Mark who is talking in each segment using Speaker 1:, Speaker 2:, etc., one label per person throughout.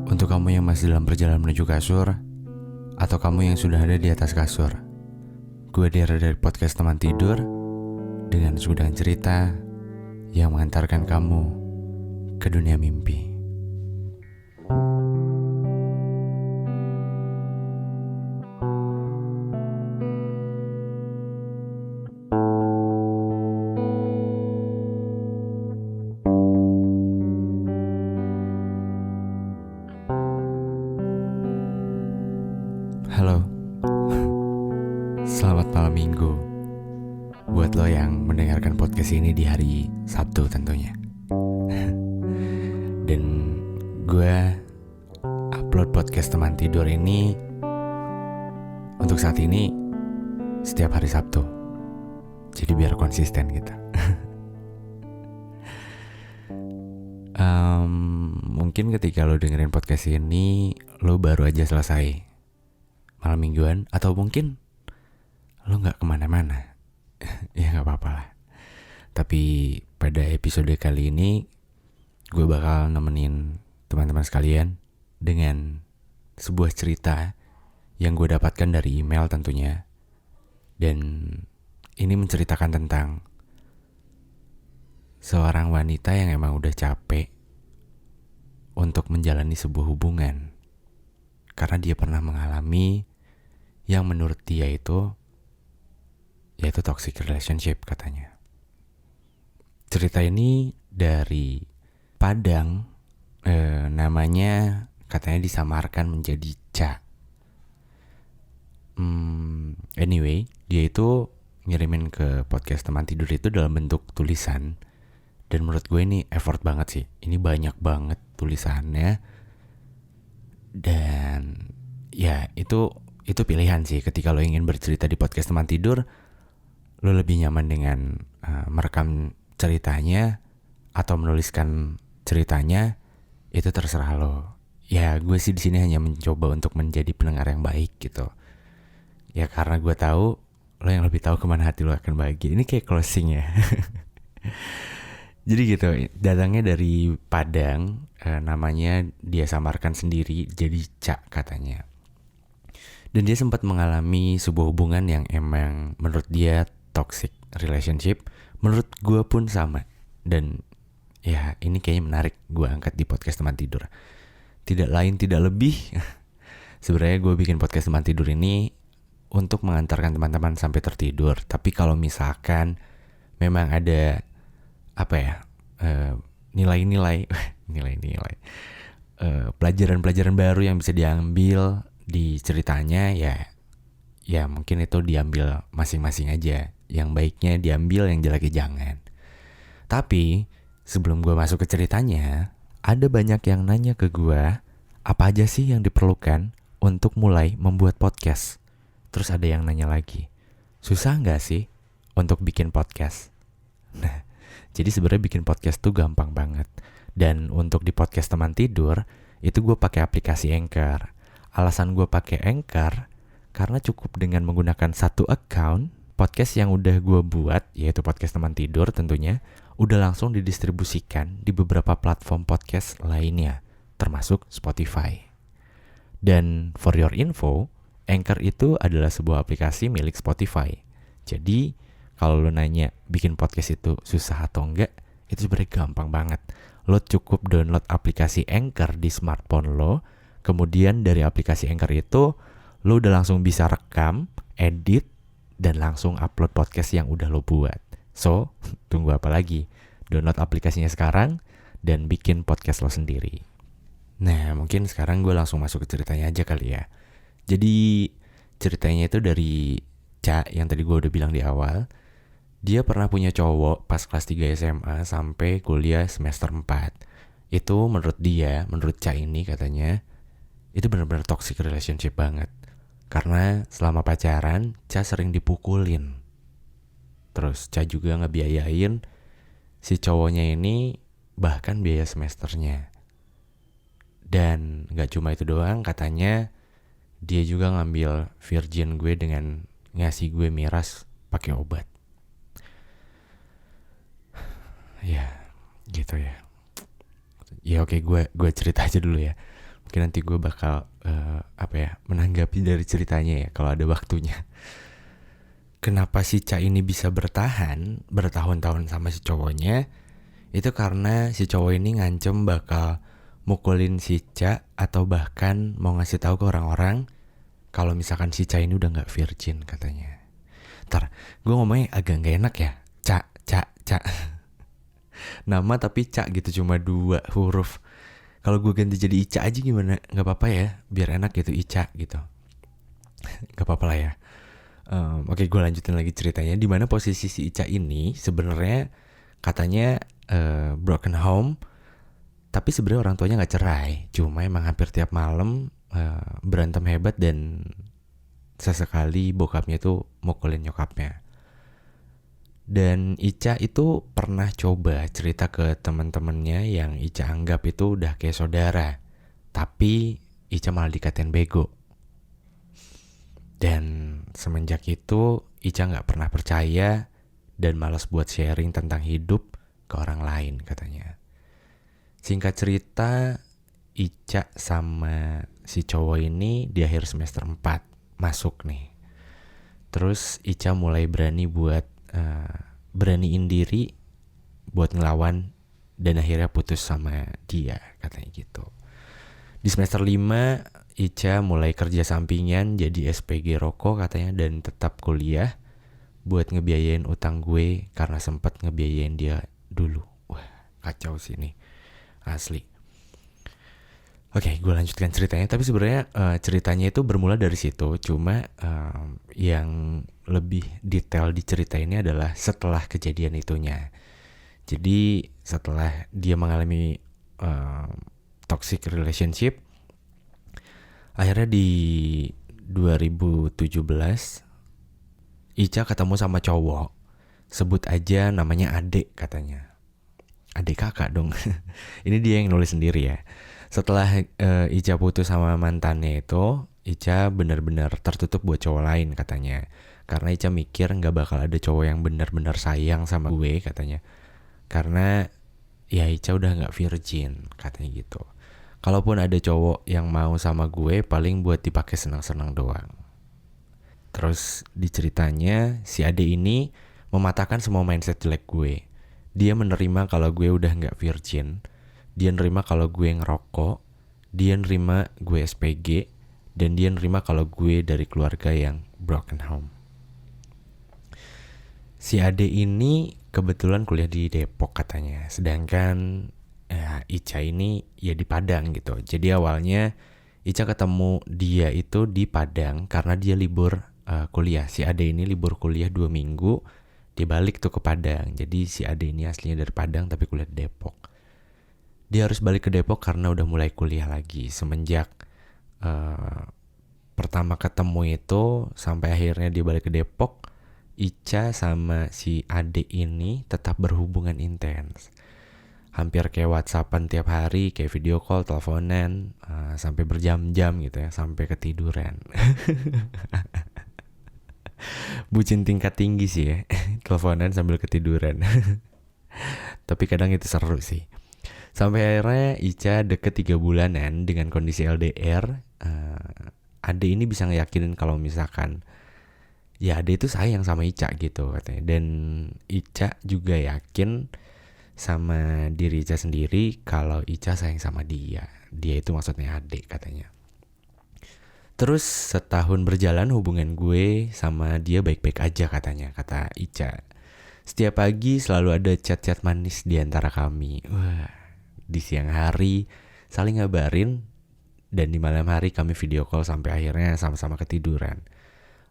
Speaker 1: Untuk kamu yang masih dalam perjalanan menuju kasur, atau kamu yang sudah ada di atas kasur, gue Dera dari podcast Teman Tidur dengan segudang cerita yang mengantarkan kamu ke dunia mimpi. Halo, selamat malam minggu buat lo yang mendengarkan podcast ini di hari Sabtu tentunya. Dan gue upload podcast Teman Tidur ini untuk saat ini setiap hari Sabtu. Jadi biar konsisten kita. Mungkin ketika lo dengerin podcast ini lo baru aja selesai malam mingguan, atau mungkin lo gak kemana-mana. Ya gak apa-apa lah. Tapi pada episode kali ini gue bakal nemenin teman-teman sekalian dengan sebuah cerita yang gue dapatkan dari email tentunya. Dan ini menceritakan tentang seorang wanita yang emang udah capek untuk menjalani sebuah hubungan karena dia pernah mengalami yang menurut dia yaitu toxic relationship katanya. Cerita ini dari Padang, namanya katanya disamarkan menjadi Ca. Anyway, dia itu ngirimin ke podcast Teman Tidur itu dalam bentuk tulisan. Dan menurut gue ini effort banget sih. Ini banyak banget tulisannya. Dan ya itu pilihan sih. Ketika lo ingin bercerita di podcast Teman Tidur, lo lebih nyaman dengan merekam ceritanya atau menuliskan ceritanya, itu terserah lo. Ya gue sih di sini hanya mencoba untuk menjadi pendengar yang baik gitu. Ya karena gue tahu lo yang lebih tahu kemana hati lo akan bahagia. Ini kayak closing ya. Jadi gitu, datangnya dari Padang, namanya dia samarkan sendiri jadi Ca katanya. Dan dia sempat mengalami sebuah hubungan yang emang menurut dia toxic relationship. Menurut gue pun sama. Dan ya ini kayaknya menarik gue angkat di podcast Teman Tidur. Tidak lain tidak lebih, sebenarnya gue bikin podcast Teman Tidur ini untuk mengantarkan teman-teman sampai tertidur. Tapi kalau misalkan memang ada nilai-nilai pelajaran-pelajaran baru yang bisa diambil di ceritanya, ya mungkin itu diambil masing-masing aja. Yang baiknya diambil, yang jeleknya jangan. Tapi sebelum gue masuk ke ceritanya, ada banyak yang nanya ke gue, apa aja sih yang diperlukan untuk mulai membuat podcast. Terus ada yang nanya lagi, susah gak sih untuk bikin podcast? Nah, jadi sebenarnya bikin podcast tuh gampang banget. Dan untuk di podcast Teman Tidur, itu gue pakai aplikasi Anchor. Alasan gue pakai Anchor, karena cukup dengan menggunakan satu account, podcast yang udah gue buat, yaitu podcast Teman Tidur tentunya, udah langsung didistribusikan di beberapa platform podcast lainnya, termasuk Spotify. Dan for your info, Anchor itu adalah sebuah aplikasi milik Spotify. Jadi, kalau lo nanya bikin podcast itu susah atau enggak, itu sebenarnya gampang banget. Lo cukup download aplikasi Anchor di smartphone lo, kemudian dari aplikasi Anchor itu, lo udah langsung bisa rekam, edit, dan langsung upload podcast yang udah lo buat. So, tunggu apa lagi? Download aplikasinya sekarang, dan bikin podcast lo sendiri. Nah, mungkin sekarang gue langsung masuk ke ceritanya aja kali ya. Jadi ceritanya itu dari Ca yang tadi gue udah bilang di awal. Dia pernah punya cowok pas kelas 3 SMA sampai kuliah semester 4. Itu menurut dia, menurut Ca ini katanya, itu benar-benar toxic relationship banget. Karena selama pacaran, Ca sering dipukulin. Terus Ca juga ngebiayain si cowoknya ini bahkan biaya semesternya. Dan gak cuma itu doang, katanya dia juga ngambil virgin gue dengan ngasih gue miras pakai obat. Ya, gitu ya. Ya oke, gue cerita aja dulu ya. mungkin nanti gue bakal menanggapi dari ceritanya ya kalau ada waktunya. Kenapa si Ca ini bisa bertahan bertahun-tahun sama si cowoknya? Itu karena si cowok ini ngancem bakal mukulin si Ca atau bahkan mau ngasih tahu ke orang-orang kalau misalkan si Ca ini udah nggak virgin katanya. Ntar gue ngomongnya agak nggak enak ya, Ca. Nama tapi Ca gitu, cuma 2 huruf. Kalau gue ganti jadi Ica aja gimana? Nggak apa-apa ya, biar enak gitu Ica gitu. Nggak apa-apa lah ya. Oke, gue lanjutin lagi ceritanya. Di mana posisi si Ica ini sebenarnya katanya broken home, tapi sebenarnya orang tuanya nggak cerai. Cuma emang hampir tiap malam berantem hebat dan sesekali bokapnya tuh mukulin nyokapnya. Dan Ica itu pernah coba cerita ke teman-temannya yang Ica anggap itu udah kayak saudara, tapi Ica malah dikatain bego. Dan semenjak itu Ica gak pernah percaya dan malas buat sharing tentang hidup ke orang lain katanya. Singkat cerita, Ica sama si cowok ini di akhir semester 4 masuk nih. Terus Ica mulai beraniin diri buat ngelawan dan akhirnya putus sama dia katanya gitu. Di semester 5 Ica mulai kerja sampingan jadi SPG rokok katanya dan tetap kuliah buat ngebiayain utang gue karena sempat ngebiayain dia dulu. Wah, kacau sih ini. Asli. Oke, gue lanjutkan ceritanya. Tapi sebenarnya ceritanya itu bermula dari situ. Cuma yang lebih detail di cerita ini adalah setelah kejadian itunya. Jadi setelah dia mengalami toxic relationship, akhirnya di 2017 Ica ketemu sama cowok. Sebut aja namanya Ade katanya. Adik kakak dong. Ini dia yang nulis sendiri ya. Setelah Ica putus sama mantannya itu, Ica benar-benar tertutup buat cowok lain katanya. Karena Ica mikir gak bakal ada cowok yang benar-benar sayang sama gue katanya. Karena ya Ica udah gak virgin katanya gitu. Kalaupun ada cowok yang mau sama gue, paling buat dipakai senang-senang doang. Terus di ceritanya, si Ade ini mematahkan semua mindset jelek gue. Dia menerima kalau gue udah gak virgin. Dia nerima kalau gue ngerokok. Dia nerima gue SPG. Dan dia nerima kalau gue dari keluarga yang broken home. Si Ade ini kebetulan kuliah di Depok katanya. Sedangkan Ica ini ya di Padang gitu. Jadi awalnya Ica ketemu dia itu di Padang karena dia libur kuliah. Si Ade ini libur kuliah 2 minggu, dia balik tuh ke Padang. Jadi si Ade ini aslinya dari Padang tapi kuliah di Depok. Dia harus balik ke Depok karena udah mulai kuliah lagi. Semenjak pertama ketemu itu sampai akhirnya dia balik ke Depok, Ica sama si Ade ini tetap berhubungan intens. Hampir kayak WhatsAppan tiap hari, kayak video call, teleponan, sampai berjam-jam gitu ya, sampai ketiduran. Bucin tingkat tinggi sih ya, teleponan sambil ketiduran. Tapi kadang itu seru sih. Sampai akhirnya Ica deket 3 bulanan dengan kondisi LDR. Ade ini bisa ngeyakinin kalau misalkan ya Ade itu sayang sama Ica gitu katanya. Dan Ica juga yakin sama diri Ica sendiri kalau Ica sayang sama dia. Dia itu maksudnya Ade katanya. Terus setahun berjalan hubungan gue sama dia baik-baik aja katanya, kata Ica. Setiap pagi selalu ada chat-chat manis di antara kami. Wah, di siang hari saling ngabarin dan di malam hari kami video call sampai akhirnya sama-sama ketiduran.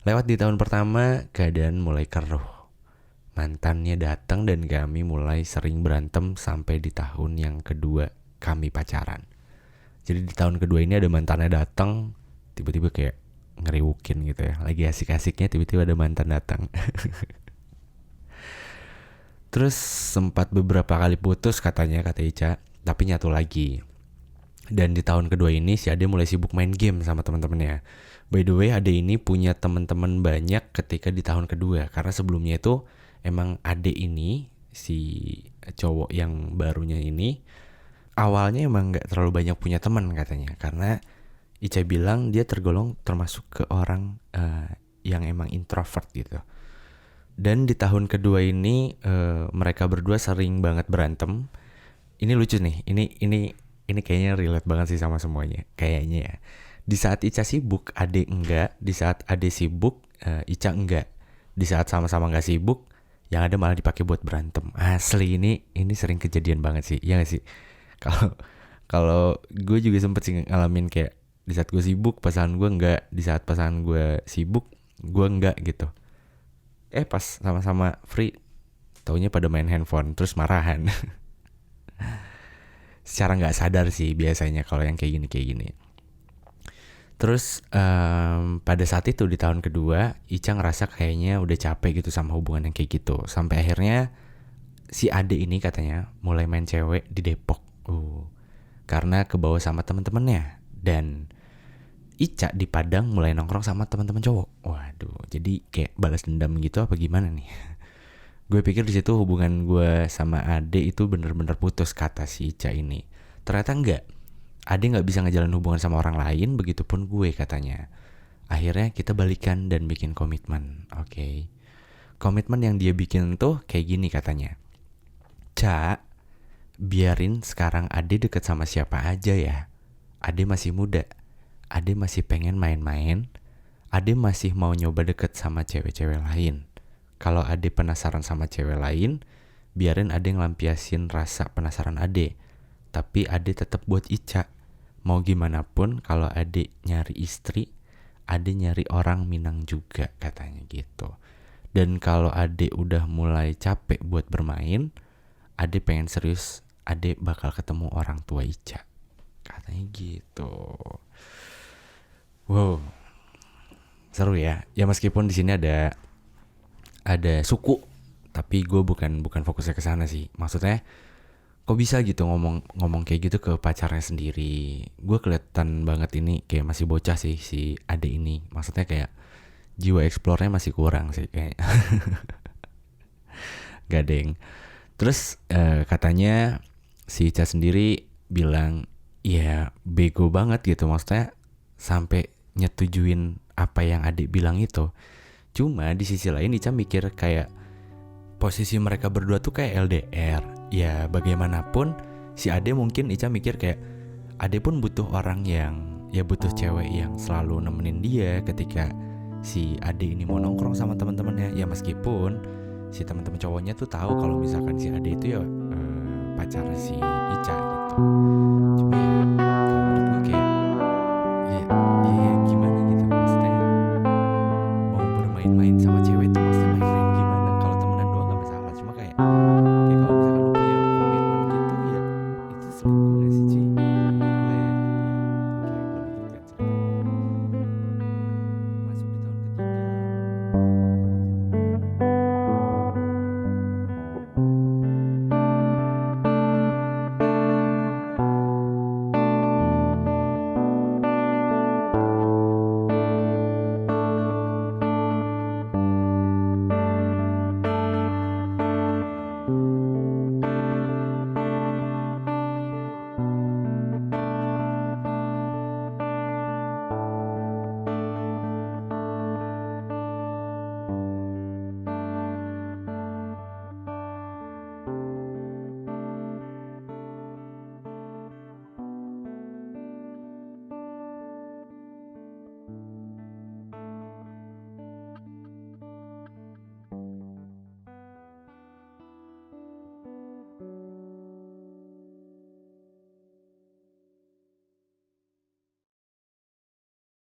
Speaker 1: Lewat di tahun pertama keadaan mulai keruh. Mantannya datang dan kami mulai sering berantem sampai di tahun yang kedua kami pacaran. Jadi di tahun kedua ini ada mantannya datang, tiba-tiba kayak ngeriwukin gitu ya. Lagi asik-asiknya tiba-tiba ada mantan datang. Terus sempat beberapa kali putus katanya, kata Ica, tapi nyatu lagi. Dan di tahun kedua ini si Ade mulai sibuk main game sama teman-temannya. By the way, Ade ini punya teman-teman banyak ketika di tahun kedua, karena sebelumnya itu emang Ade ini, si cowok yang barunya ini, awalnya emang nggak terlalu banyak punya teman katanya, karena Ica bilang dia tergolong termasuk ke orang yang emang introvert gitu. Dan di tahun kedua ini mereka berdua sering banget berantem. Ini lucu nih, ini kayaknya relate banget sih sama semuanya, kayaknya ya. Di saat Ica sibuk, Ade enggak. Di saat Ade sibuk, Ica enggak. Di saat sama-sama nggak sibuk, yang ada malah dipakai buat berantem. Asli ini sering kejadian banget sih, ya nggak sih? Kalau kalau gue juga sempet sih ngalamin kayak di saat gue sibuk pasangan gue enggak, di saat pasangan gue sibuk gue enggak gitu. Pas sama-sama free, taunya pada main handphone terus marahan. Secara nggak sadar sih biasanya kalau yang kayak gini. Terus pada saat itu di tahun kedua, Ica ngerasa kayaknya udah capek gitu sama hubungan yang kayak gitu. Sampai akhirnya si Ade ini katanya mulai main cewek di Depok. Karena kebawa sama temen-temennya. Dan Ica di Padang mulai nongkrong sama teman-teman cowok. Waduh, jadi kayak balas dendam gitu apa gimana nih? Gue pikir di situ hubungan gue sama Ade itu bener-bener putus, kata si Ica ini. Ternyata enggak. Ade nggak bisa ngejalan hubungan sama orang lain, begitupun gue katanya. Akhirnya kita balikan dan bikin komitmen. Oke. Komitmen yang dia bikin tuh kayak gini katanya. Ca, biarin sekarang Ade deket sama siapa aja ya. Ade masih muda. Ade masih pengen main-main. Ade masih mau nyoba deket sama cewek-cewek lain. Kalau Ade penasaran sama cewek lain, biarin Ade ngelampiasin rasa penasaran Ade. Tapi Ade tetap buat Ica. Mau gimana pun kalau Ade nyari istri, Ade nyari orang Minang juga, katanya gitu. Dan kalau Ade udah mulai capek buat bermain, Ade pengen serius, Ade bakal ketemu orang tua Ica, katanya gitu. Wow, seru ya. Ya meskipun di sini ada suku, tapi gue bukan fokusnya ke sana sih. Maksudnya kok bisa gitu ngomong kayak gitu ke pacarnya sendiri. Gue kelihatan banget ini kayak masih bocah sih si Ade ini. Maksudnya kayak jiwa explore-nya masih kurang sih kayak. Gadeng. Terus katanya si Ica sendiri bilang ya bego banget gitu, maksudnya sampai nyetujuin apa yang Ade bilang itu. Cuma di sisi lain Ica mikir kayak posisi mereka berdua tuh kayak LDR. Ya bagaimanapun si Ade mungkin Ica mikir kayak Ade pun butuh orang yang, ya butuh cewek yang selalu nemenin dia ketika si Ade ini mau nongkrong sama teman-temannya. Ya meskipun si teman-teman cowoknya tuh tahu kalau misalkan si Ade itu ya pacar si Ica gitu. Cuma ya